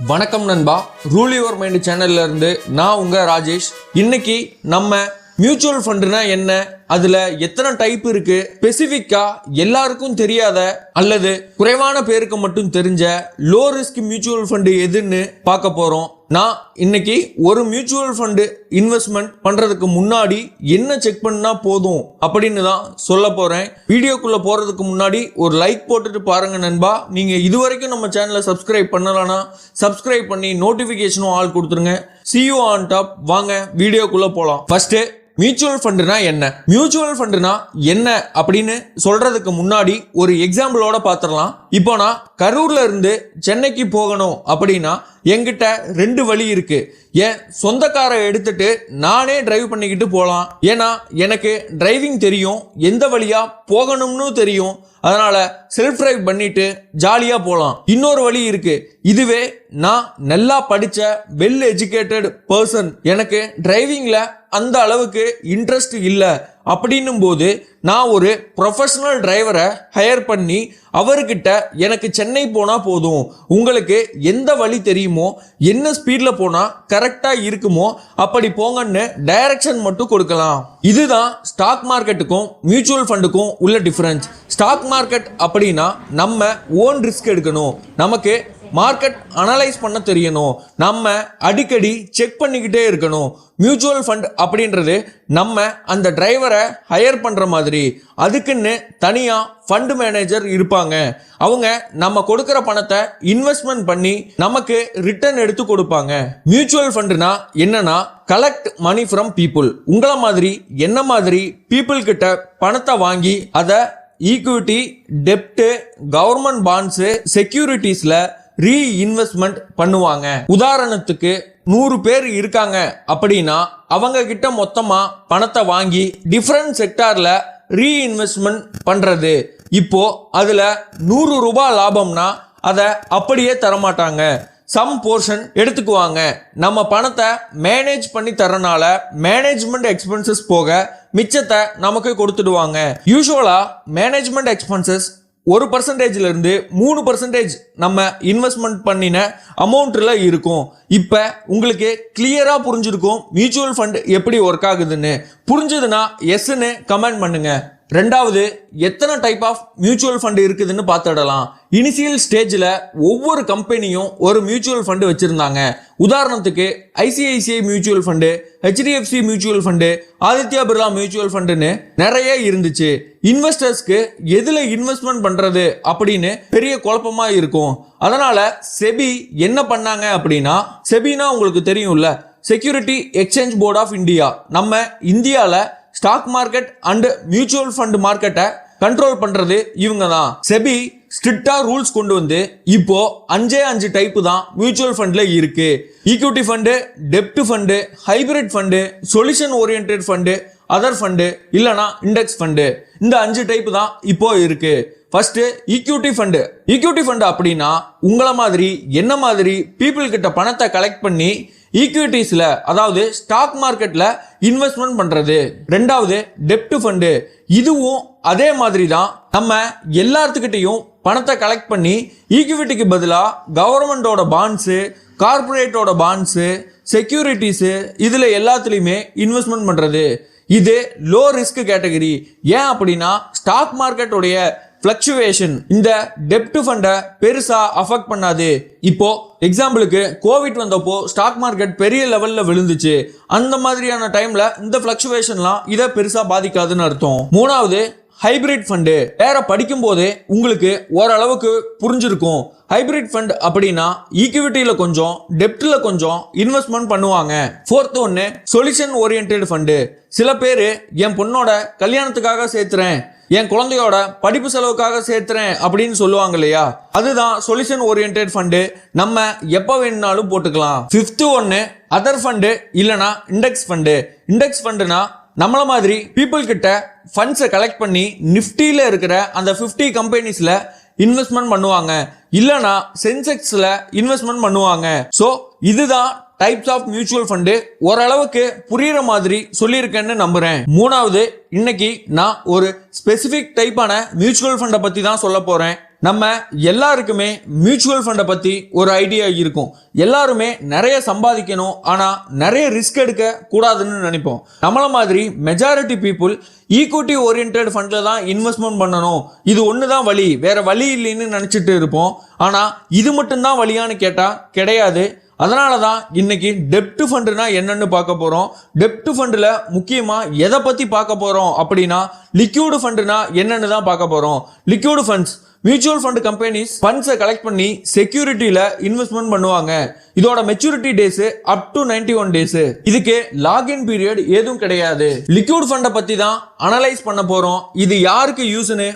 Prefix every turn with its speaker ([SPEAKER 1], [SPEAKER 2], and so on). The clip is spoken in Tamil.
[SPEAKER 1] வணக்கம் நண்பா, ரூல் யுவர் மைண்ட் சேனல்ல இருந்து நான் உங்க ராஜேஷ். இன்னைக்கு நம்ம மியூச்சுவல் ஃபண்டுனா என்ன, அதுல எத்தனை டைப் இருக்கு, ஸ்பெசிஃபிக்கா எல்லாருக்கும் தெரியாத அல்லது குறைவான பேருக்கு மட்டும் தெரிஞ்ச லோ ரிஸ்க் மியூச்சுவல் ஃபண்டு எதுன்னு பார்க்க போறோம். நான் இன்னைக்கு ஒரு மியூச்சுவல் ஃபண்டு இன்வெஸ்ட்மெண்ட் பண்றதுக்கு முன்னாடி என்ன செக் பண்ணா போதும் அப்படின்னு தான் சொல்ல போறேன். வீடியோக்குள்ள போறதுக்கு முன்னாடி ஒரு லைக் போட்டுட்டு பாருங்க நண்பா. நீங்க இதுவரைக்கும் நம்ம சேனலை சப்ஸ்கிரைப் பண்ணலனா சப்ஸ்கிரைப் பண்ணி நோட்டிபிகேஷனும் ஆல் கொடுத்துருங்க. See you on top. வாங்க வீடியோக்குள்ள போலாம். ஃபர்ஸ்ட், மியூச்சுவல் ஃபண்டுனா என்ன? மியூச்சுவல் ஃபண்டுனா என்ன அப்படின்னு சொல்றதுக்கு முன்னாடி ஒரு எக்ஸாம்பிளோட பார்த்துடலாம். இப்போ நான் கரூர்ல இருந்து சென்னைக்கு போகணும் அப்படின்னா என்கிட்ட ரெண்டு வழி இருக்கு. என் சொந்த காரை எடுத்துட்டு நானே டிரைவ் பண்ணிக்கிட்டு போகலாம். ஏன்னா எனக்கு டிரைவிங் தெரியும், எந்த வழியா போகணும்னு தெரியும். அதனால செல்ஃப் டிரைவ் பண்ணிட்டு ஜாலியா போகலாம். இன்னொரு வழி இருக்கு. இதுவே நான் நல்லா படிச்ச வெல் எஜுகேட்டட் பர்சன், எனக்கு டிரைவிங்ல அந்த அளவுக்கு இன்ட்ரெஸ்ட் இல்லை அப்படின்னும் போது நான் ஒரு ப்ரொஃபஷனல் டிரைவரை ஹையர் பண்ணி அவர்கிட்ட எனக்கு சென்னை போனா போதும், உங்களுக்கு எந்த வழி தெரியுமோ, என்ன ஸ்பீட்ல போனா கரெக்டா இருக்குமோ அப்படி போங்கன்னு டைரக்ஷன் மட்டும் கொடுக்கலாம். இதுதான் ஸ்டாக் மார்க்கெட்டுக்கும் மியூச்சுவல் ஃபண்டுக்கும் உள்ள டிஃபரன்ஸ். ஸ்டாக் மார்க்கெட் அப்படின்னா நம்ம ஓன் ரிஸ்க் எடுக்கணும், நமக்கு மார்க்கெட் அனலைஸ் பண்ண தெரியணும், நம்ம அடிக்கடி செக் பண்ணிக்கிட்டே இருக்கணும். மியூச்சுவல் ஃபண்ட் அப்படின்றது நம்ம அந்த டிரைவரை ஹையர் பண்ற மாதிரி, அதுக்குன்னு தனியா ஃபண்ட் மேனேஜர் இருப்பாங்க. அவங்க நம்ம கொடுக்கிற பணத்தை இன்வெஸ்ட்மெண்ட் பண்ணி நமக்கு ரிட்டர்ன் எடுத்து கொடுப்பாங்க. மியூச்சுவல் ஃபண்டுனா என்னன்னா, கலெக்ட் மணி ஃப்ரம் பீப்புள். உங்களை மாதிரி என்ன மாதிரி பீப்புள் கிட்ட பணத்தை வாங்கி அதை ஈக்விட்டி, டெப்ட், கவர்மெண்ட் பாண்ட்ஸ், செக்யூரிட்டிஸ்ல ரீஇன்வெஸ்ட்மெண்ட் பண்ணுவாங்க. உதாரணத்துக்கு 100 பேர் இருக்காங்க அப்படின்னா அவங்க கிட்ட மொத்தமா பணத்தை வாங்கி டிஃபரண்ட் செக்டார்ல ரீஇன்வெஸ்ட்மெண்ட் பண்றது. இப்போ அதுல 100 ரூபாய் லாபம்னா அதை அப்படியே தரமாட்டாங்க, சம் போர்ஷன் எடுத்துக்குவாங்க. நம்ம பணத்தை மேனேஜ் பண்ணி தரனால மேனேஜ்மெண்ட் எக்ஸ்பென்சஸ் போக மிச்சத்தை நமக்கு கொடுத்துடுவாங்க. யூசுவலா மேனேஜ்மெண்ட் எக்ஸ்பென்சஸ் 1% இருந்து 3% நம்ம இன்வெஸ்ட்மெண்ட் பண்ணின அமௌண்ட்ல இருக்கும். இப்ப உங்களுக்கு கிளியரா புரிஞ்சிருக்கும் மியூச்சுவல் ஃபண்ட் எப்படி ஒர்க் ஆகுதுன்னு. புரிஞ்சதுன்னா எஸ்ன்னு கமெண்ட் பண்ணுங்க. ரெண்டாவது, எத்தனை டைப் ஆஃப் மியூச்சுவல் ஃபண்ட் இருக்குதுன்னு பார்த்துடலாம். இனிஷியல் ஸ்டேஜில் ஒவ்வொரு கம்பெனியும் ஒரு மியூச்சுவல் ஃபண்டு வச்சிருந்தாங்க. உதாரணத்துக்கு ICICI mutual fund, HDFC mutual fund, Aditya Birla mutual ஃபண்டுன்னு நிறைய இருந்துச்சு. இன்வெஸ்டர்ஸ்க்கு எதுல இன்வெஸ்ட்மெண்ட் பண்றது அப்படின்னு பெரிய குழப்பமா இருக்கும். அதனால செபி என்ன பண்ணாங்க அப்படின்னா, செபினா உங்களுக்கு தெரியும்ல, security exchange board of India. நம்ம இந்தியாவில் stock market and mutual fund மார்க்கெட்டை கண்ட்ரோல் பண்றது இவங்க தான். செபி ஸ்ட்ரிக்டா ரூல்ஸ் கொண்டு வந்து இப்போ 5 டைப் தான் மியூச்சுவல் ஃபண்ட்ல இருக்கு. ஈக்விட்டி ஃபண்டு, டெப்ட் fund, hybrid fund, solution oriented fund, other fund, இல்லனா இண்டெக்ஸ் ஃபண்டு. இந்த 5 டைப் தான் இப்போ இருக்கு. First, equity fund. Equity fund அப்படின்னா உங்கள மாதிரி என்ன மாதிரி பீப்புள் கிட்ட பணத்தை கலெக்ட் பண்ணி ஈக்விட்டிஸ்ல, அதாவது ஸ்டாக் மார்க்கெட்ல இன்வெஸ்ட்மெண்ட் பண்றது. ரெண்டாவது, டெப்ட் ஃபண்டு. இதுவும் அதே மாதிரி தான், நம்ம எல்லாத்துக்கிட்டையும் பணத்தை கலெக்ட் பண்ணி ஈக்விட்டிக்கு பதிலா கவர்மெண்டோட பாண்ட்ஸ், கார்பரேட்டோட பாண்ட்ஸ், செக்யூரிட்டிஸ், இதுல எல்லாத்துலயுமே இன்வெஸ்ட்மெண்ட் பண்றது. இது லோ ரிஸ்க் கேட்டகரி. ஏன் அப்படின்னா ஸ்டாக் மார்க்கெட்டோடைய ஃப்ளக்சுவேஷன் இந்த டெப்ட் ஃபண்டை பெருசா அஃபெக்ட் பண்ணாது. இப்போ எக்ஸாம்பிளுக்கு கோவிட் வந்தப்போ ஸ்டாக் மார்க்கெட் பெரிய லெவல்ல விழுந்துச்சு. அந்த மாதிரியான டைம்ல இந்த ஃப்ளக்சுவேஷன்லாம் இதை பெருசா பாதிக்காதுன்னு அர்த்தம். மூணாவது, ஹைபிரிட் ஃபண்டு. வேற படிக்கும் போதே உங்களுக்கு ஓரளவுக்கு புரிஞ்சிருக்கும். ஹைபிரிட் ஃபண்ட் அப்படின்னா ஈக்விட்டியில கொஞ்சம், டெப்ட்ல கொஞ்சம் இன்வெஸ்ட்மெண்ட் பண்ணுவாங்க. ஃபோர்த் ஒன்னு, சொல்யூஷன் ஓரியன்டட் ஃபண்டு. சில பேர் என் பொண்ணோட கல்யாணத்துக்காக சேர்த்துறேன், என் குழந்தையோட படிப்பு செலவுக்காக சேர்த்துறேன் அப்படின்னு சொல்லுவாங்க இல்லையா, அதுதான் சொல்யூஷன் ஓரியன்டட் ஃபண்டு. நம்ம எப்ப வேணும்னாலும் போட்டுக்கலாம். ஃபிஃப்த் ஒன்னு, அதர் ஃபண்டு இல்லனா இண்டெக்ஸ் ஃபண்டு. இண்டெக்ஸ் ஃபண்டுனா நம்மள மாதிரி பீப்புள் கிட்ட ஃபண்ட்ஸை கலெக்ட் பண்ணி நிஃப்டியில இருக்கிற அந்த 50 கம்பெனிஸ்ல இன்வெஸ்ட்மெண்ட் பண்ணுவாங்க, இல்லனா சென்செக்ஸ்ல இன்வெஸ்ட்மெண்ட் பண்ணுவாங்க. ஸோ இதுதான் டைப்ஸ் ஆஃப் மியூச்சுவல் ஃபண்டு. ஓரளவுக்கு புரியுற மாதிரி சொல்லியிருக்கேன்னு நம்புறேன். மூணாவது, இன்னைக்கு நான் ஒரு ஸ்பெசிபிக் டைப்பான மியூச்சுவல் ஃபண்டை பத்தி தான் சொல்ல போறேன். நம்ம எல்லாருக்குமே மியூச்சுவல் ஃபண்டை பத்தி ஒரு ஐடியா இருக்கும். எல்லாருமே நிறைய சம்பாதிக்கணும், ஆனா நிறைய ரிஸ்க் எடுக்க கூடாதுன்னு நினைப்போம். நம்மள மாதிரி மெஜாரிட்டி பீப்புள் ஈக்விட்டி ஓரியன்டட் ஃபண்ட்ல தான் இன்வெஸ்ட்மெண்ட் பண்ணணும், இது ஒண்ணுதான் வழி, வேற வழி இல்லைன்னு நினைச்சிட்டு இருப்போம். ஆனா இது மட்டும்தான் வழியான்னு கேட்டா கிடையாது. அதனால தான் இன்னைக்கு டெப்ட் ஃபண்டுனா என்னன்னு பார்க்க போறோம். டெப்ட் ஃபண்டில் முக்கியமா எதை பத்தி பார்க்க போறோம் அப்படின்னா லிக்விட் ஃபண்டுனா என்னன்னு தான் பார்க்க போறோம். Liquid funds mutual fund companies ஃபண்ட்ஸை கலெக்ட் பண்ணி செக்யூரிட்டியில இன்வெஸ்ட்மெண்ட் பண்ணுவாங்க. இதோட maturity days up to 91 days. இதுக்கு லாகின் பீரியட் எதுவும் கிடையாது. லிக்விட் ஃபண்டை பத்தி தான் அனலைஸ் பண்ண போறோம். இது யாருக்கு யூஸ்னு